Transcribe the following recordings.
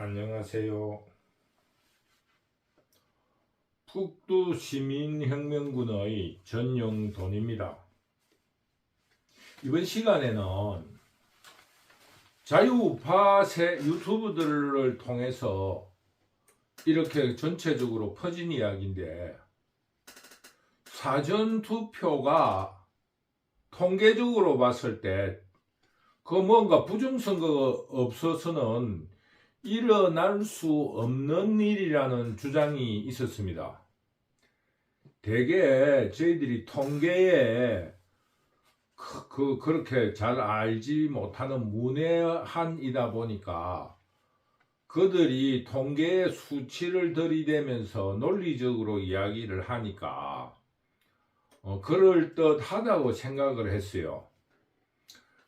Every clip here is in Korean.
안녕하세요. 북두 시민혁명군의 전용돈입니다. 이번 시간에는 자유우파 유튜브들을 통해서 이렇게 전체적으로 퍼진 이야기인데, 사전투표가 통계적으로 봤을 때 그 뭔가 부정선거가 없어서는 일어날 수 없는 일이라는 주장이 있었습니다. 대개 저희들이 통계에 그렇게 잘 알지 못하는 문외한이다 보니까 그들이 통계의 수치를 들이대면서 논리적으로 이야기를 하니까 그럴듯하다고 생각을 했어요.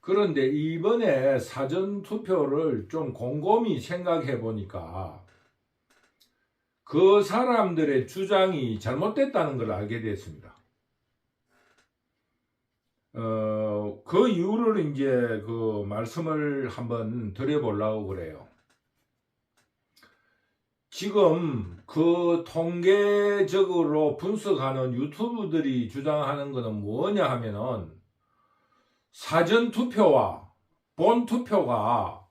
그런데 이번에 사전투표를 좀 곰곰이 생각해 보니까 그 사람들의 주장이 잘못됐다는 걸 알게 됐습니다. 그 이유를 이제 그 말씀을 한번 드려보려고 그래요. 지금 그 통계적으로 분석하는 유튜브들이 주장하는 것은 뭐냐 하면은, 사전투표와 본투표가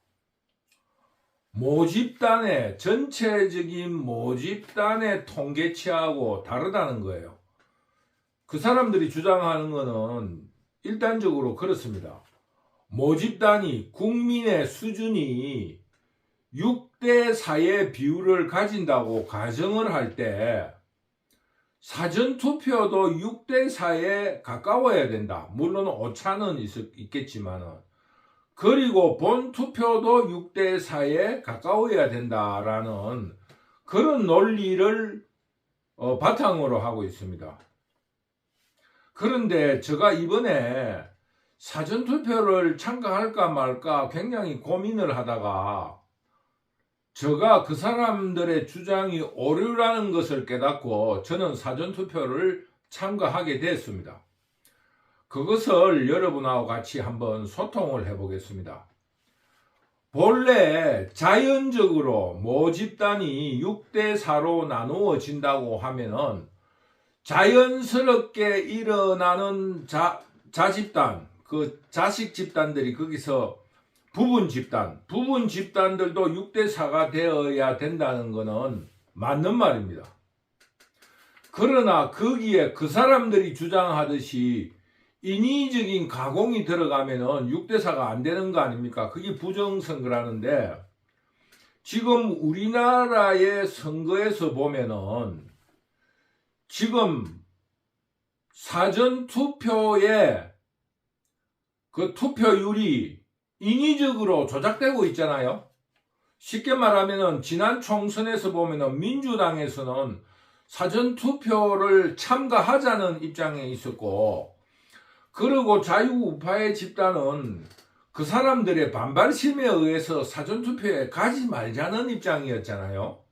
모집단의 전체적인 모집단의 통계치하고 다르다는 거예요. 그 사람들이 주장하는 것은 일단적으로 그렇습니다. 모집단이 국민의 수준이 6대4의 비율을 가진다고 가정을 할 때 사전투표도 6대4에 가까워야 된다. 물론 오차는 있겠지만, 그리고 본투표도 6대4에 가까워야 된다라는 그런 논리를 바탕으로 하고 있습니다. 그런데 제가 이번에 사전투표를 참가할까 말까 굉장히 고민을 하다가 제가 그 사람들의 주장이 오류라는 것을 깨닫고 저는 사전투표를 참가하게 됐습니다. 그것을 여러분하고 같이 한번 소통을 해보겠습니다. 본래 자연적으로 모집단이 6대4로 나누어진다고 하면은 자연스럽게 일어나는 자집단, 그 자식 집단들이 거기서 부분 집단들도 6대4가 되어야 된다는 것은 맞는 말입니다. 그러나 거기에 그 사람들이 주장하듯이 인위적인 가공이 들어가면은 6대4가 안 되는 거 아닙니까? 그게 부정선거라는데, 지금 우리나라의 선거에서 보면은 지금 사전투표의 그 투표율이 인위적으로 조작되고 있잖아요. 쉽게 말하면은 지난 총선에서 보면은 민주당에서는 사전투표를 참가하자는 입장에 있었고, 그리고 자유우파의 집단은 그 사람들의 반발심에 의해서 사전투표에 가지 말자는 입장이었잖아요.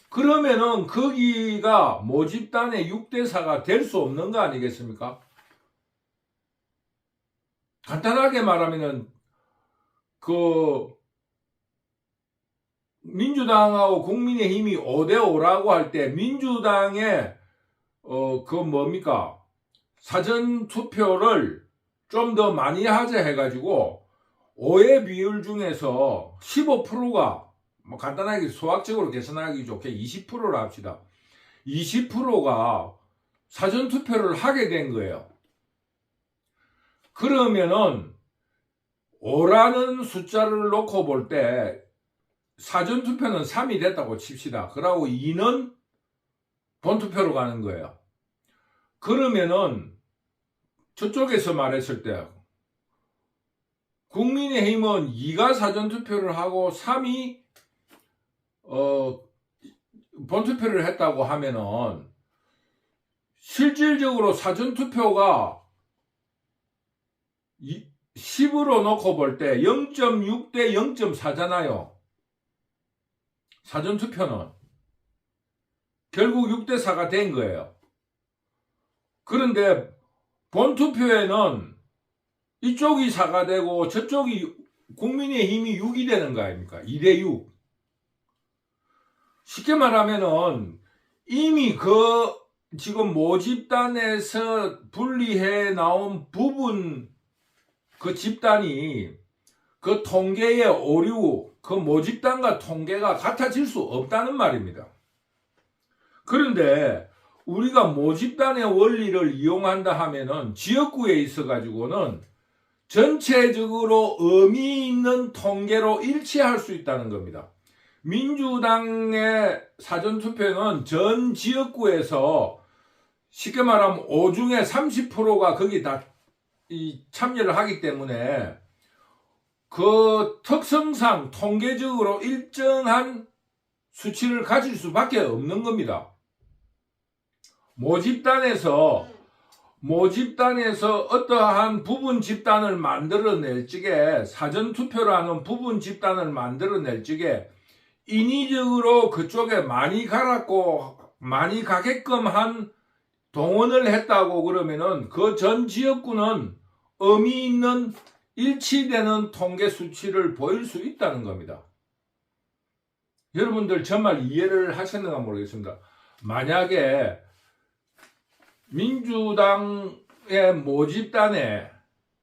그러면은 거기가 모집단의 6대4가 될 수 없는 거 아니겠습니까? 간단하게 말하면은 그 민주당하고 국민의힘이 5대5라고 할 때 민주당의 그 뭡니까? 사전투표를 좀 더 많이 하자 해가지고 5의 비율 중에서 15%가 뭐 간단하게 수학적으로 계산하기 좋게 20%로 합시다. 20%가 사전투표를 하게 된 거예요. 그러면은 5라는 숫자를 놓고 볼 때 사전투표는 3이 됐다고 칩시다. 그러고 2는 본투표로 가는 거예요. 그러면은 저쪽에서 말했을 때 국민의힘은 2가 사전투표를 하고 3이 본투표를 했다고 하면은 실질적으로 사전투표가 10으로 놓고 볼 때 0.6 대 0.4잖아요. 사전투표는 결국 6대4가 된 거예요. 그런데 본투표에는 이쪽이 4가 되고 저쪽이 국민의힘이 6이 되는 거 아닙니까? 2대 6. 쉽게 말하면은 이미 그 지금 모집단에서 분리해 나온 부분 그 집단이 그 통계의 오류, 그 모집단과 통계가 같아질 수 없다는 말입니다. 그런데 우리가 모집단의 원리를 이용한다 하면은 지역구에 있어 가지고는 전체적으로 의미 있는 통계로 일치할 수 있다는 겁니다. 민주당의 사전투표는 전 지역구에서 쉽게 말하면 5중에 30%가 거기 다 참여를 하기 때문에 그 특성상 통계적으로 일정한 수치를 가질 수밖에 없는 겁니다. 모집단에서 어떠한 부분 집단을 만들어낼 적에, 사전투표라는 부분 집단을 만들어낼 적에 인위적으로 그쪽에 많이 가게끔 한 동원을 했다고 그러면은 그 전 지역구는 의미 있는 일치되는 통계 수치를 보일 수 있다는 겁니다. 여러분들 정말 이해를 하셨는가 모르겠습니다. 만약에 민주당의 모집단에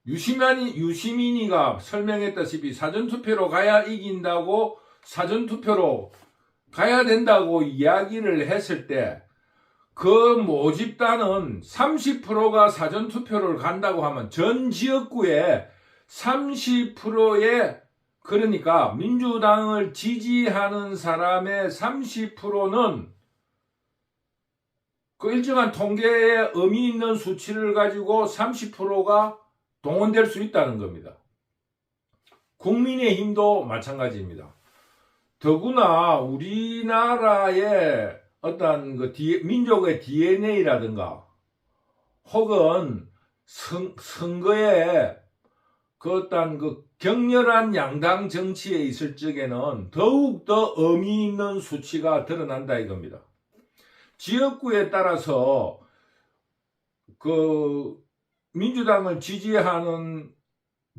유시민이가 설명했다시피 사전투표로 가야 이긴다고, 사전투표로 가야 된다고 이야기를 했을 때 그 모집단은 30%가 사전투표를 간다고 하면 전 지역구에 30%의, 그러니까 민주당을 지지하는 사람의 30%는 그 일정한 통계에 의미 있는 수치를 가지고 30%가 동원될 수 있다는 겁니다. 국민의힘도 마찬가지입니다. 더구나 우리나라의 어떤 그 민족의 DNA라든가 혹은 선거에 그 어떤 그 격렬한 양당 정치에 있을 적에는 더욱더 의미 있는 수치가 드러난다 이겁니다. 지역구에 따라서 그 민주당을 지지하는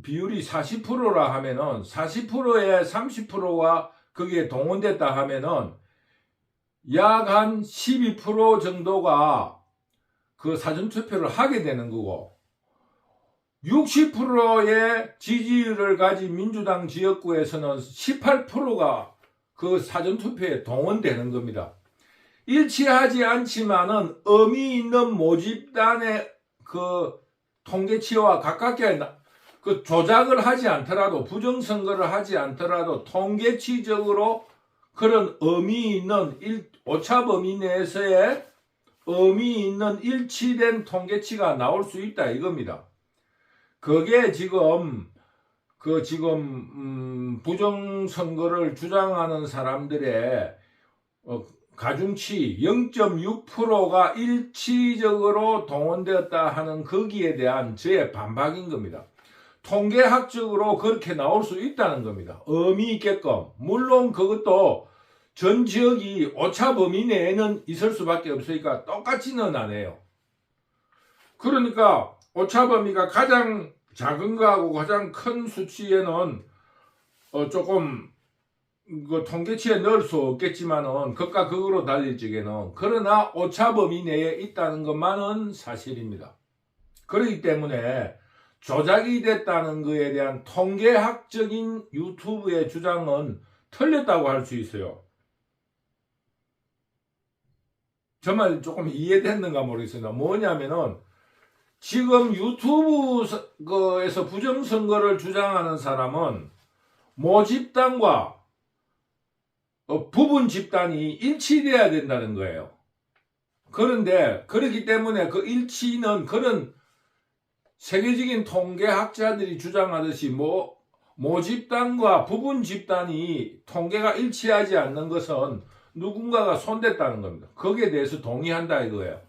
비율이 40%라 하면은 40%에 30%가 거기에 동원됐다 하면은 약 한 12% 정도가 그 사전투표를 하게 되는 거고, 60%의 지지율을 가진 민주당 지역구에서는 18%가 그 사전투표에 동원되는 겁니다. 일치하지 않지만은 의미 있는 모집단의 그 통계치와 가깝게 그 조작을 하지 않더라도, 부정선거를 하지 않더라도 통계치적으로 그런 의미 있는 오차 범위 내에서의 의미 있는 일치된 통계치가 나올 수 있다 이겁니다. 그게 지금 부정선거를 주장하는 사람들의 가중치 0.6%가 일치적으로 동원되었다 하는 거기에 대한 저의 반박인 겁니다. 통계학적으로 그렇게 나올 수 있다는 겁니다. 의미 있게끔. 물론 그것도 전 지역이 오차 범위 내에는 있을 수밖에 없으니까 똑같지는 않아요. 그러니까 오차 범위가 가장 작은 거하고 가장 큰 수치에는 조금 그 통계치에 넣을 수 없겠지만은 그것과 그거로 달릴 적에는, 그러나 오차 범위 내에 있다는 것만은 사실입니다. 그렇기 때문에 조작이 됐다는 것에 대한 통계학적인 유튜브의 주장은 틀렸다고 할 수 있어요. 정말 조금 이해됐는가 모르겠습니다. 뭐냐면은 지금 유튜브에서 부정선거를 주장하는 사람은 모집단과 부분 집단이 일치돼야 된다는 거예요. 그런데 그렇기 때문에 그 일치는, 그런 세계적인 통계학자들이 주장하듯이 모집단과 부분 집단이 통계가 일치하지 않는 것은 누군가가 손댔다는 겁니다. 거기에 대해서 동의한다 이거예요.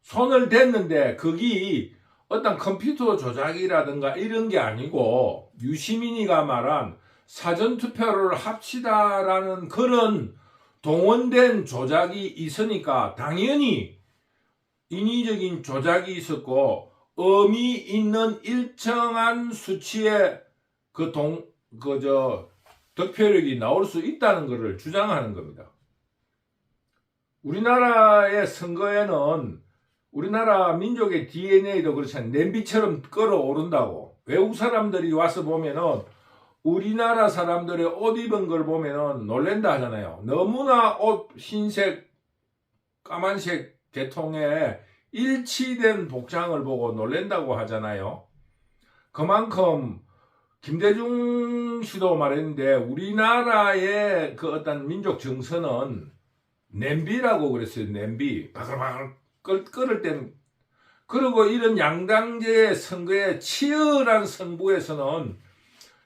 손을 댔는데 그게 어떤 컴퓨터 조작이라든가 이런 게 아니고 유시민이가 말한 사전투표를 합시다라는 그런 동원된 조작이 있으니까 당연히 인위적인 조작이 있었고 의미 있는 일정한 수치의 득표력이 나올 수 있다는 것을 주장하는 겁니다. 우리나라의 선거에는 우리나라 민족의 DNA도 그렇잖아요. 냄비처럼 끓어오른다고. 외국 사람들이 와서 보면은 우리나라 사람들의 옷 입은 걸 보면은 놀랜다 하잖아요. 너무나 옷 흰색, 까만색 계통의 일치된 복장을 보고 놀랜다고 하잖아요. 그만큼 김대중 씨도 말했는데 우리나라의 그 어떤 민족 정서는 냄비라고 그랬어요. 냄비. 바글바글 끓을 땐. 그리고 이런 양당제의 선거의 치열한 승부에서는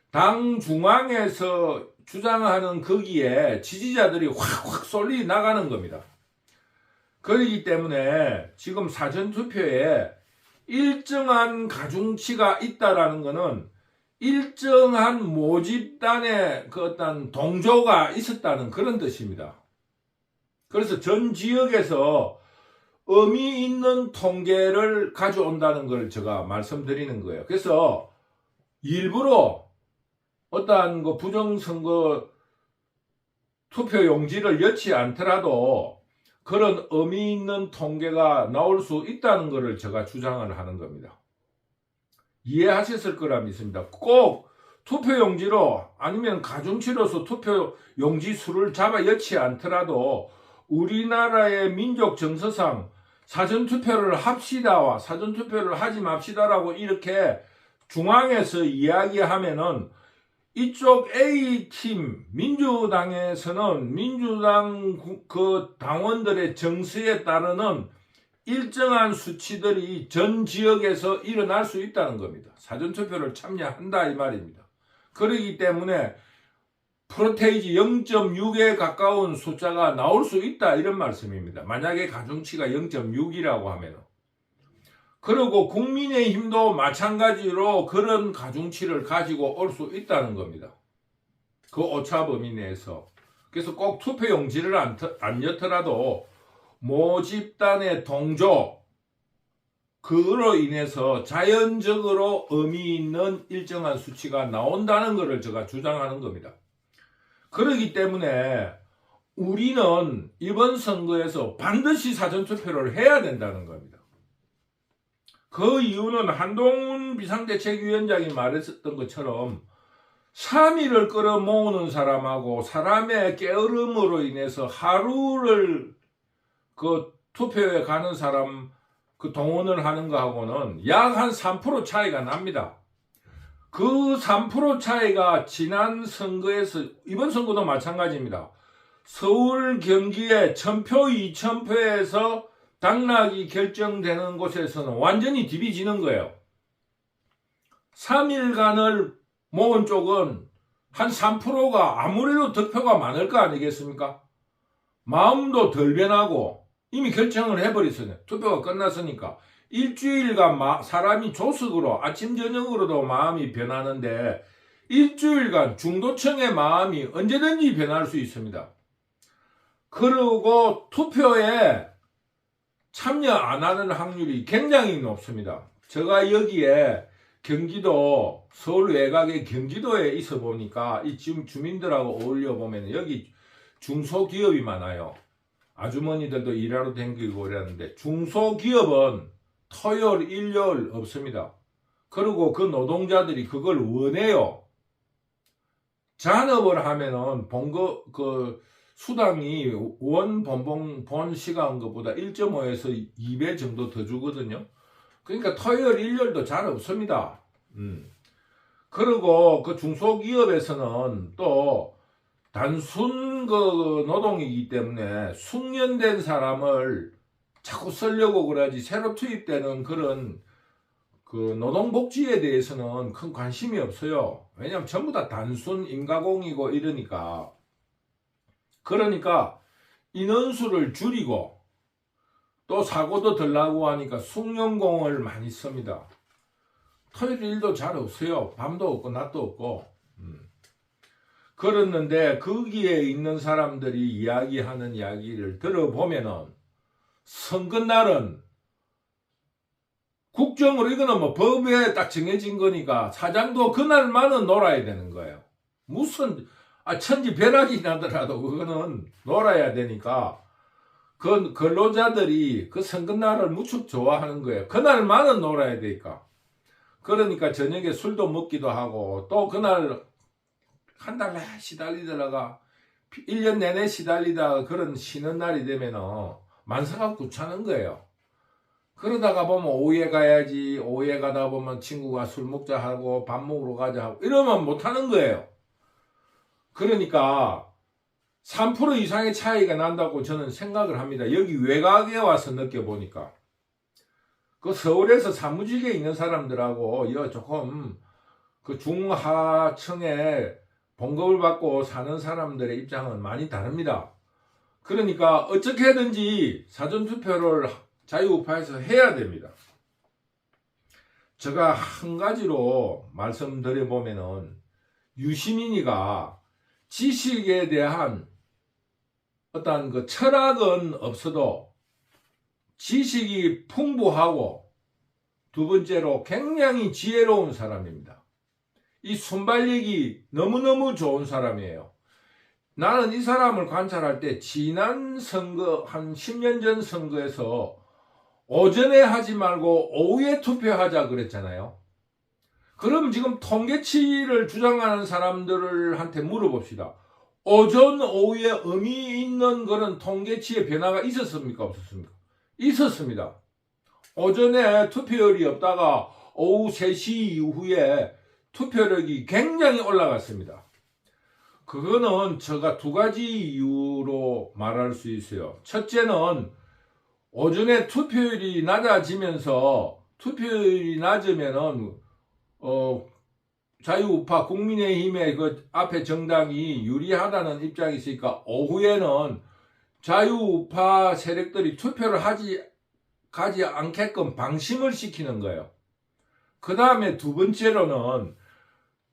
당 중앙에서 주장하는 거기에 지지자들이 확확 쏠리 나가는 겁니다. 그렇기 때문에 지금 사전투표에 일정한 가중치가 있다라는 것은 일정한 모집단의 그 어떤 동조가 있었다는 그런 뜻입니다. 그래서 전 지역에서 의미 있는 통계를 가져온다는 걸 제가 말씀드리는 거예요. 그래서 일부러 어떠한 그 부정선거 투표 용지를 여치 않더라도 그런 의미 있는 통계가 나올 수 있다는 것을 제가 주장을 하는 겁니다. 이해하셨을 거라 믿습니다. 꼭 투표용지로 아니면 가중치로서 투표용지 수를 잡아 여치 않더라도 우리나라의 민족 정서상 사전투표를 합시다와 사전투표를 하지 맙시다라고 이렇게 중앙에서 이야기하면은 이쪽 A팀 민주당에서는 민주당 그 당원들의 정서에 따르는 일정한 수치들이 전 지역에서 일어날 수 있다는 겁니다. 사전투표를 참여한다 이 말입니다. 그렇기 때문에 프로테이지 0.6에 가까운 숫자가 나올 수 있다 이런 말씀입니다. 만약에 가중치가 0.6이라고 하면. 그리고 국민의힘도 마찬가지로 그런 가중치를 가지고 올 수 있다는 겁니다. 그 오차 범위 내에서. 그래서 꼭 투표용지를 안 였더라도 모집단의 동조, 그로 인해서 자연적으로 의미 있는 일정한 수치가 나온다는 것을 제가 주장하는 겁니다. 그렇기 때문에 우리는 이번 선거에서 반드시 사전투표를 해야 된다는 겁니다. 그 이유는 한동훈 비상대책위원장이 말했었던 것처럼 3일을 끌어모으는 사람하고 사람의 게으름으로 인해서 하루를 그 투표에 가는 사람 그 동원을 하는 거하고는 약 한 3% 차이가 납니다. 그 3% 차이가 지난 선거에서 이번 선거도 마찬가지입니다. 서울 경기에 1000표 2000표에서 당락이 결정되는 곳에서는 완전히 디비지는 거예요. 3일간을 모은 쪽은 한 3%가 아무래도 득표가 많을 거 아니겠습니까? 마음도 덜 변하고 이미 결정을 해버렸어요. 투표가 끝났으니까. 일주일간 사람이 조석으로 아침 저녁으로도 마음이 변하는데 일주일간 중도층의 마음이 언제든지 변할 수 있습니다. 그리고 투표에 참여 안 하는 확률이 굉장히 높습니다. 제가 여기에 경기도 서울 외곽의 경기도에 있어 보니까 이 지금 주민들하고 어울려 보면 여기 중소기업이 많아요. 아주머니들도 일하러 다니고 이러는데 중소기업은 토요일, 일요일 없습니다. 그리고 그 노동자들이 그걸 원해요. 잔업을 하면은 그 수당이 원 본 시간 것보다 1.5에서 2배 정도 더 주거든요. 그러니까 토요일, 일요일도 잘 없습니다. 그리고 그 중소기업에서는 또 단순 그 노동이기 때문에 숙련된 사람을 자꾸 쓰려고 그래야지 새로 투입되는 그런 그 노동복지에 대해서는 큰 관심이 없어요. 왜냐하면 전부 다 단순 인가공이고 이러니까. 그러니까 인원수를 줄이고 또 사고도 덜 나고 하니까 숙련공을 많이 씁니다. 토요일 일도 잘 없어요. 밤도 없고 낮도 없고. 그랬는데 거기에 있는 사람들이 이야기하는 이야기를 들어보면은 선거날은 국정으로 이거는 뭐 법에 딱 정해진 거니까 사장도 그날만은 놀아야 되는 거예요. 무슨 천지벼락이 나더라도 그거는 놀아야 되니까 그 근로자들이 그 선거날을 무척 좋아하는 거예요. 그날만은 놀아야 되니까. 그러니까 저녁에 술도 먹기도 하고 또 그날 한 달 내내 시달리다가 1년 내내 시달리다가 그런 쉬는 날이 되면은 만사가 귀찮은 거예요. 그러다가 보면 오후에 가야지, 오후에 가다 보면 친구가 술 먹자 하고 밥 먹으러 가자 하고 이러면 못하는 거예요. 그러니까 3% 이상의 차이가 난다고 저는 생각을 합니다. 여기 외곽에 와서 느껴보니까. 그 서울에서 사무직에 있는 사람들하고 조금 그 중하층에 봉급을 받고 사는 사람들의 입장은 많이 다릅니다. 그러니까 어떻게든지 사전투표를 자유우파에서 해야 됩니다. 제가 한 가지로 말씀드려보면은 유시민이가 지식에 대한 어떤 그 철학은 없어도 지식이 풍부하고 두 번째로 굉장히 지혜로운 사람입니다. 이 순발력이 너무너무 좋은 사람이에요. 나는 이 사람을 관찰할 때 지난 선거 한 10년 전 선거에서 오전에 하지 말고 오후에 투표하자 그랬잖아요. 그럼 지금 통계치를 주장하는 사람들한테 물어봅시다. 오전 오후에 의미 있는 그런 통계치의 변화가 있었습니까? 없었습니까? 있었습니다. 오전에 투표율이 없다가 오후 3시 이후에 투표력이 굉장히 올라갔습니다. 그거는 제가 두 가지 이유로 말할 수 있어요. 첫째는 오전에 투표율이 낮아지면서 투표율이 낮으면은 자유우파 국민의힘의 그 앞에 정당이 유리하다는 입장이 있으니까 오후에는 자유우파 세력들이 투표를 가지 않게끔 방심을 시키는 거예요. 그 다음에 두 번째로는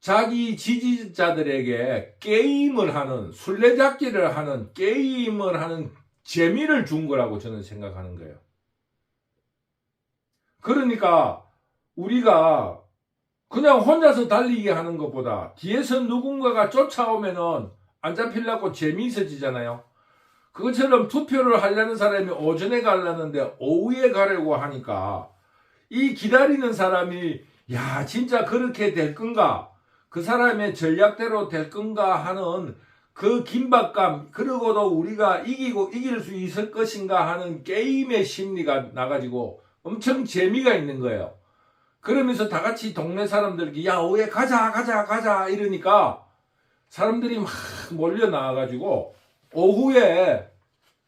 자기 지지자들에게 게임을 하는, 술래잡기를 하는, 게임을 하는 재미를 준 거라고 저는 생각하는 거예요. 그러니까 우리가 그냥 혼자서 달리기 하는 것보다 뒤에서 누군가가 쫓아오면은 안 잡히려고 재미있어지잖아요. 그것처럼 투표를 하려는 사람이 오전에 가려는데 오후에 가려고 하니까 이 기다리는 사람이 야 진짜 그렇게 될 건가? 그 사람의 전략대로 될 건가 하는 그 긴박감, 그러고도 우리가 이길 수 있을 것인가 하는 게임의 심리가 나가지고 엄청 재미가 있는 거예요. 그러면서 다 같이 동네 사람들이 야 오후에 가자 이러니까 사람들이 막 몰려 나와가지고 오후에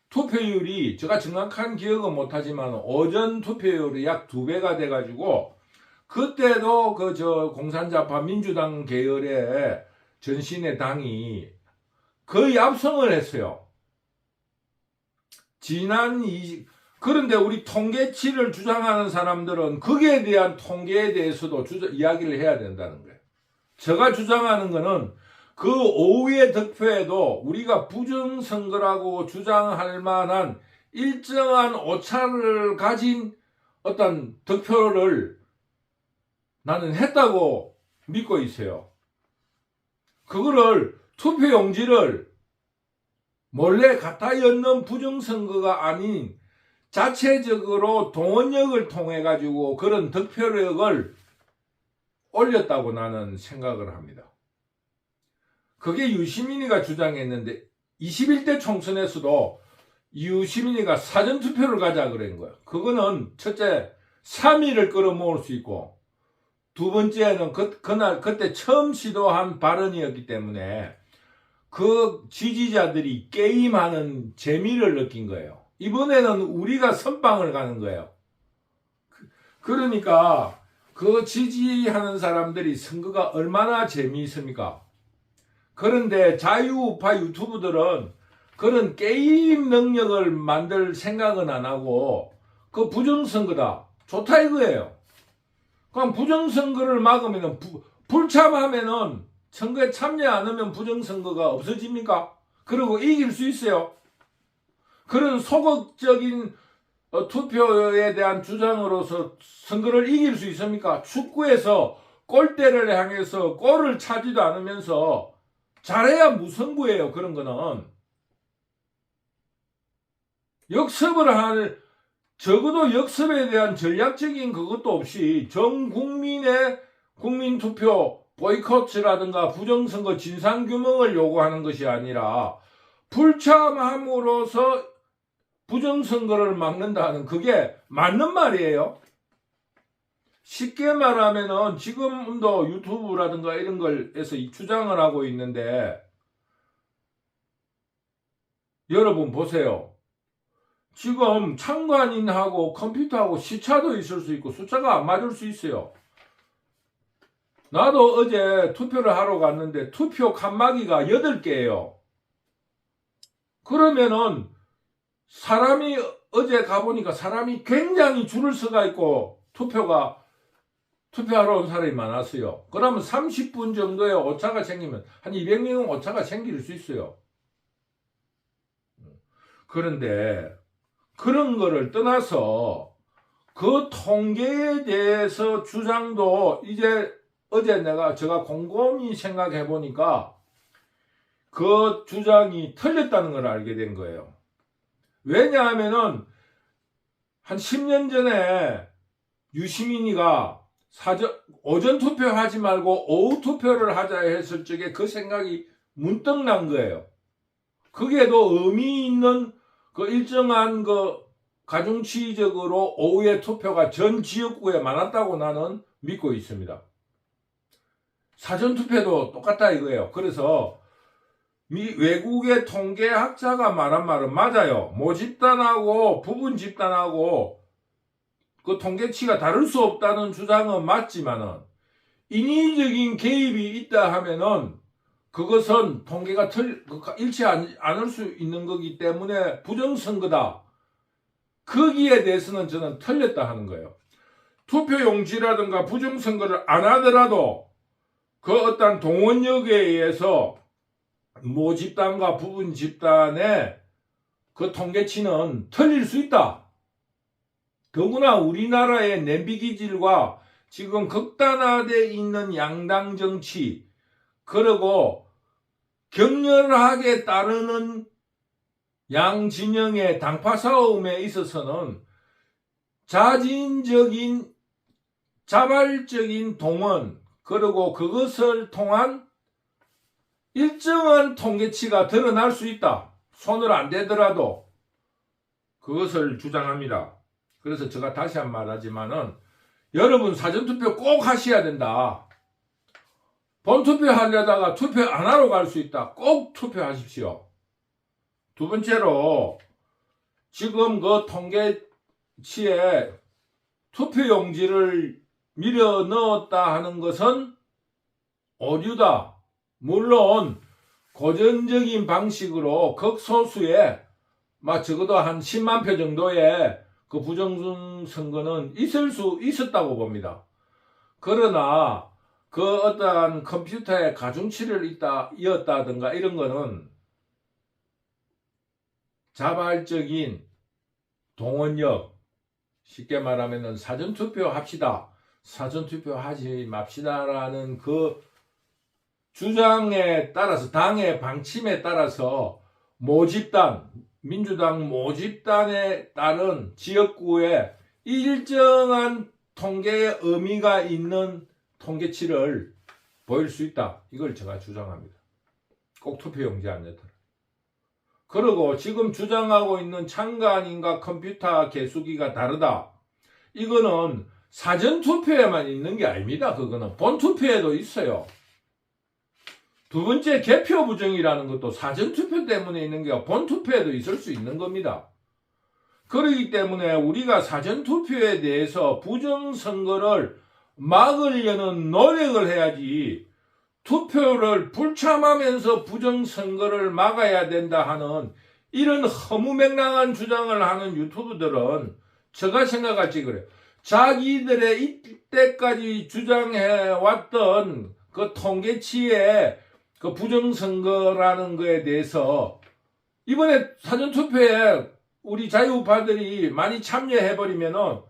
투표율이 제가 정확한 기억은 못하지만 오전 투표율이 약 2배가 돼가지고 그때도 공산자파 민주당 계열의 전신의 당이 거의 압승을 했어요. 그런데 우리 통계치를 주장하는 사람들은 거기에 대한 통계에 대해서도 이야기를 해야 된다는 거예요. 제가 주장하는 거는 그 오후의 득표에도 우리가 부정선거라고 주장할 만한 일정한 오차를 가진 어떤 득표를 나는 했다고 믿고 있어요. 그거를 투표용지를 몰래 갖다 였는 부정선거가 아닌 자체적으로 동원력을 통해 가지고 그런 득표력을 올렸다고 나는 생각을 합니다. 그게 유시민이가 주장했는데 21대 총선에서도 유시민이가 사전투표를 가자 그런 거예요. 그거는 첫째 3위를 끌어모을 수 있고 두 번째는 그때 처음 시도한 발언이었기 때문에 그 지지자들이 게임하는 재미를 느낀 거예요. 이번에는 우리가 선빵을 가는 거예요. 그러니까 그 지지하는 사람들이 선거가 얼마나 재미있습니까? 그런데 자유우파 유튜브들은 그런 게임 능력을 만들 생각은 안 하고 그 부정선거다. 좋다 이거예요. 그럼 부정선거를 막으면 불참하면은 선거에 참여 안 하면 부정선거가 없어집니까? 그리고 이길 수 있어요. 그런 소극적인 투표에 대한 주장으로서 선거를 이길 수 있습니까? 축구에서 골대를 향해서 골을 차지도 않으면서 잘해야 무승부예요. 그런 거는. 역습을 할, 적어도 역습에 대한 전략적인 그것도 없이 전 국민의 국민투표 보이콧이라든가 부정선거 진상규명을 요구하는 것이 아니라 불참함으로써 부정선거를 막는다는, 그게 맞는 말이에요. 쉽게 말하면은 지금도 유튜브라든가 이런 걸에서 주장을 하고 있는데, 여러분 보세요. 지금 참관인하고 컴퓨터하고 시차도 있을 수 있고 숫자가 안 맞을 수 있어요. 나도 어제 투표를 하러 갔는데 투표 칸막이가 8개예요. 그러면은 사람이, 어제 가보니까 사람이 굉장히 줄을 서가 있고 투표하러 온 사람이 많았어요. 그러면 30분 정도의 오차가 생기면 한 200명 오차가 생길 수 있어요. 그런데 그런 거를 떠나서 그 통계에 대해서 주장도 이제 어제 제가 곰곰이 생각해 보니까 그 주장이 틀렸다는 걸 알게 된 거예요. 왜냐하면은 한 10년 전에 유시민이가 오전 투표하지 말고 오후 투표를 하자 했을 적에 그 생각이 문득 난 거예요. 그게도 의미 있는 그 일정한 그 가중치적으로 오후에 투표가 전 지역구에 많았다고 나는 믿고 있습니다. 사전투표도 똑같다 이거예요. 그래서 외국의 통계학자가 말한 말은 맞아요. 모집단하고 부분집단하고 그 통계치가 다를 수 없다는 주장은 맞지만은 인위적인 개입이 있다 하면은 그것은 통계가 일치하지 않을 수 있는 거기 때문에 부정선거다. 거기에 대해서는 저는 틀렸다 하는 거예요. 투표용지라든가 부정선거를 안 하더라도 그 어떤 동원력에 의해서 모집단과 부분집단의 그 통계치는 틀릴 수 있다. 더구나 우리나라의 냄비기질과 지금 극단화되어 있는 양당 정치, 그리고 격렬하게 따르는 양 진영의 당파 싸움에 있어서는 자발적인 동원, 그리고 그것을 통한 일정한 통계치가 드러날 수 있다. 손을 안 대더라도 그것을 주장합니다. 그래서 제가 다시 한 번 말하지만은 여러분 사전투표 꼭 하셔야 된다. 본투표 하려다가 투표 안 하러 갈 수 있다. 꼭 투표하십시오. 두 번째로 지금 그 통계치에 투표용지를 밀어 넣었다 하는 것은 오류다. 물론 고전적인 방식으로 극소수의 적어도 한 10만 표 정도의 그 부정선거는 있을 수 있었다고 봅니다. 그러나 그 어떠한 컴퓨터에 가중치를 이었다든가 이런 거는 자발적인 동원력, 쉽게 말하면 사전투표 합시다, 사전투표 하지 맙시다라는 그 주장에 따라서, 당의 방침에 따라서 모집단, 민주당 모집단에 따른 지역구에 일정한 통계의 의미가 있는 통계치를 보일 수 있다. 이걸 제가 주장합니다. 꼭 투표용지 안 넣더라. 그리고 지금 주장하고 있는 참관인과 컴퓨터 개수기가 다르다. 이거는 사전투표에만 있는 게 아닙니다. 그거는 본투표에도 있어요. 두 번째, 개표 부정이라는 것도 사전투표 때문에 있는 게 본투표에도 있을 수 있는 겁니다. 그렇기 때문에 우리가 사전투표에 대해서 부정선거를 막으려는 노력을 해야지, 투표를 불참하면서 부정선거를 막아야 된다 하는 이런 허무맹랑한 주장을 하는 유튜브들은 제가 생각할 때 그래요. 자기들의 이때까지 주장해왔던 그 통계치에 그 부정선거라는 거에 대해서 이번에 사전투표에 우리 자유우파들이 많이 참여해버리면은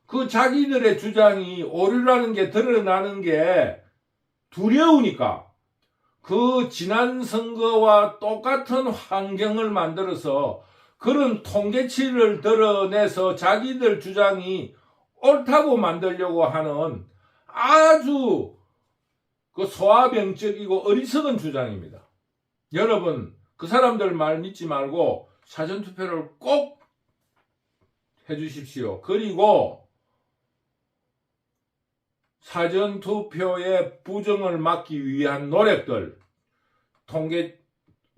그 자기들의 주장이 오류라는 게 드러나는 게 두려우니까 그 지난 선거와 똑같은 환경을 만들어서 그런 통계치를 드러내서 자기들 주장이 옳다고 만들려고 하는 아주 그 소아병적이고 어리석은 주장입니다. 여러분, 그 사람들 말 믿지 말고 사전투표를 꼭 해주십시오. 그리고 사전투표의 부정을 막기 위한 노력들, 통계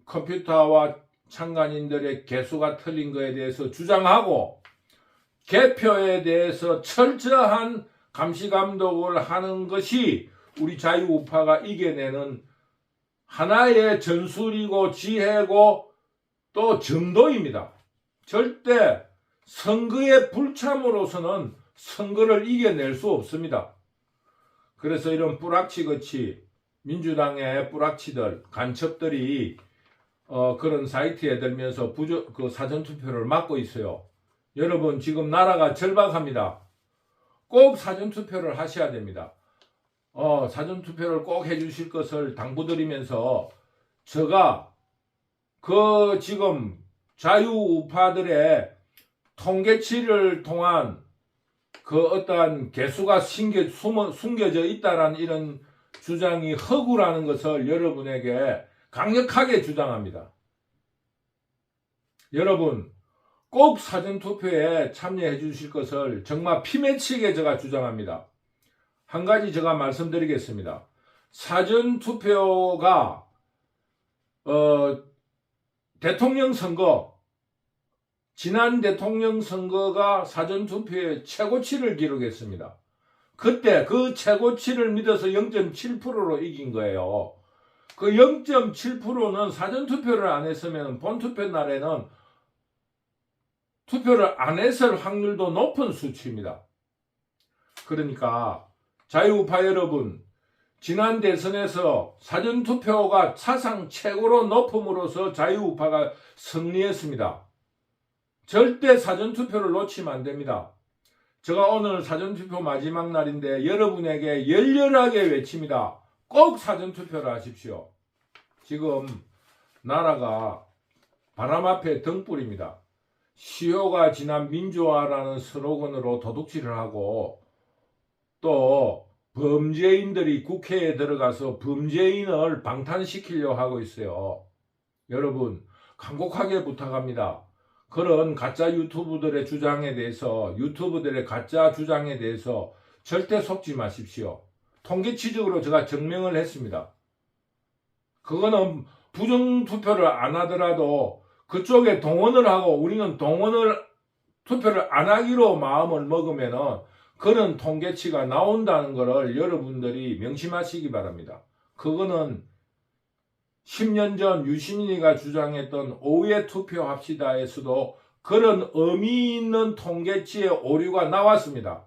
컴퓨터와 참관인들의 개수가 틀린 것에 대해서 주장하고 개표에 대해서 철저한 감시 감독을 하는 것이 우리 자유우파가 이겨내는 하나의 전술이고 지혜고 또 정도입니다. 절대 선거에 불참으로서는 선거를 이겨낼 수 없습니다. 그래서 이런 뿌락치같이 민주당의 뿌락치들, 간첩들이 그런 사이트에 들면서 그 사전투표를 막고 있어요. 여러분, 지금 나라가 절박합니다. 꼭 사전투표를 하셔야 됩니다. 사전투표를 꼭 해주실 것을 당부드리면서 제가 그 지금 자유우파들의 통계치를 통한 그 어떠한 개수가 숨겨져 있다라는 이런 주장이 허구라는 것을 여러분에게 강력하게 주장합니다. 여러분, 꼭 사전투표에 참여해 주실 것을 정말 피맺히게 제가 주장합니다. 한 가지 제가 말씀드리겠습니다. 사전투표가 대통령 선거, 지난 대통령 선거가 사전투표의 최고치를 기록했습니다. 그때 그 최고치를 믿어서 0.7%로 이긴 거예요. 그 0.7%는 사전투표를 안 했으면 본투표 날에는 투표를 안 했을 확률도 높은 수치입니다. 그러니까 자유우파 여러분, 지난 대선에서 사전투표가 사상 최고로 높음으로써 자유우파가 승리했습니다. 절대 사전투표를 놓치면 안 됩니다. 제가 오늘 사전투표 마지막 날인데 여러분에게 열렬하게 외칩니다. 꼭 사전투표를 하십시오. 지금 나라가 바람 앞에 등불입니다. 시효가 지난 민주화라는 슬로건으로 도둑질을 하고 또 범죄인들이 국회에 들어가서 범죄인을 방탄시키려고 하고 있어요. 여러분, 간곡하게 부탁합니다. 그런 가짜 유튜브들의 주장에 대해서, 유튜브들의 가짜 주장에 대해서 절대 속지 마십시오. 통계치적으로 제가 증명을 했습니다. 그거는 부정투표를 안 하더라도 그쪽에 동원을 하고 우리는 투표를 안 하기로 마음을 먹으면은 그런 통계치가 나온다는 것을 여러분들이 명심하시기 바랍니다. 그거는 10년 전 유시민이가 주장했던 오후에 투표합시다에서도 그런 의미 있는 통계치의 오류가 나왔습니다.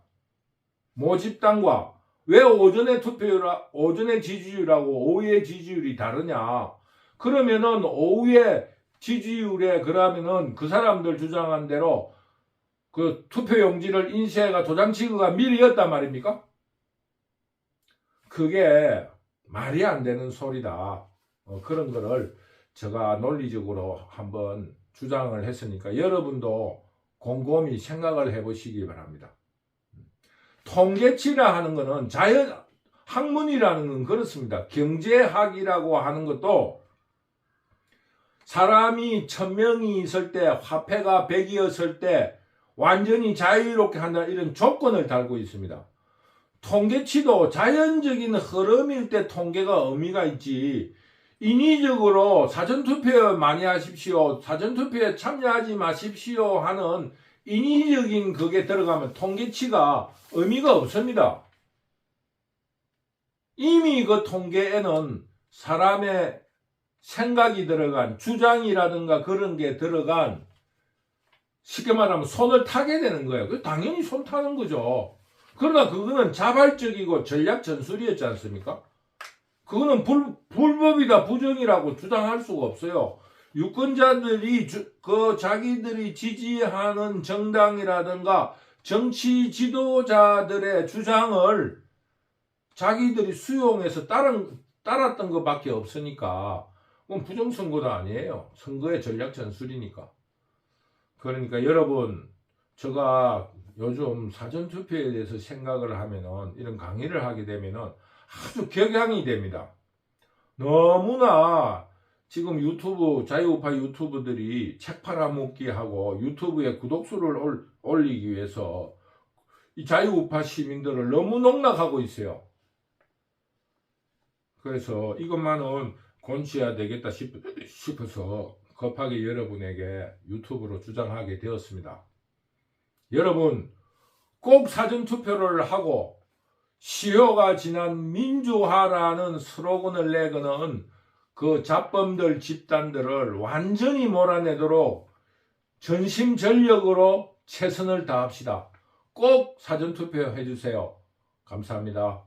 모집당과 왜 오전에 지지율하고 오후에 지지율이 다르냐? 그러면은 오후에 지지율에 그러면은 그 사람들 주장한 대로 그 투표용지를 인쇄가 도장치기가 미리였단 말입니까? 그게 말이 안 되는 소리다. 그런 거를 제가 논리적으로 한번 주장을 했으니까 여러분도 곰곰이 생각을 해보시기 바랍니다. 통계치라 하는 거는 학문이라는 건 그렇습니다. 경제학이라고 하는 것도 사람이 1000명이 있을 때, 화폐가 100이었을 때 완전히 자유롭게 한다는 이런 조건을 달고 있습니다. 통계치도 자연적인 흐름일 때 통계가 의미가 있지, 인위적으로 사전투표 많이 하십시오, 사전투표에 참여하지 마십시오 하는 인위적인 그게 들어가면 통계치가 의미가 없습니다. 이미 그 통계에는 사람의 생각이 들어간 주장이라든가 그런 게 들어간, 쉽게 말하면 손을 타게 되는 거예요. 당연히 손 타는 거죠. 그러나 그거는 자발적이고 전략 전술이었지 않습니까? 그거는 불법이다, 부정이라고 주장할 수가 없어요. 유권자들이 자기들이 지지하는 정당이라든가 정치 지도자들의 주장을 자기들이 수용해서 따랐던 것밖에 없으니까 그건 부정선거도 아니에요. 선거의 전략 전술이니까. 그러니까 여러분, 제가 요즘 사전투표에 대해서 생각을 하면은, 이런 강의를 하게 되면은 아주 격양이 됩니다. 너무나 지금 자유우파 유튜브들이 책 팔아먹기 하고 유튜브에 구독수를 올리기 위해서 이 자유우파 시민들을 너무 농락하고 있어요. 그래서 이것만은 고쳐야 되겠다 싶어서 급하게 여러분에게 유튜브로 주장하게 되었습니다. 여러분, 꼭 사전투표를 하고 시효가 지난 민주화라는 슬로건을 내거는 그 잡범들 집단들을 완전히 몰아내도록 전심전력으로 최선을 다합시다. 꼭 사전투표 해주세요. 감사합니다.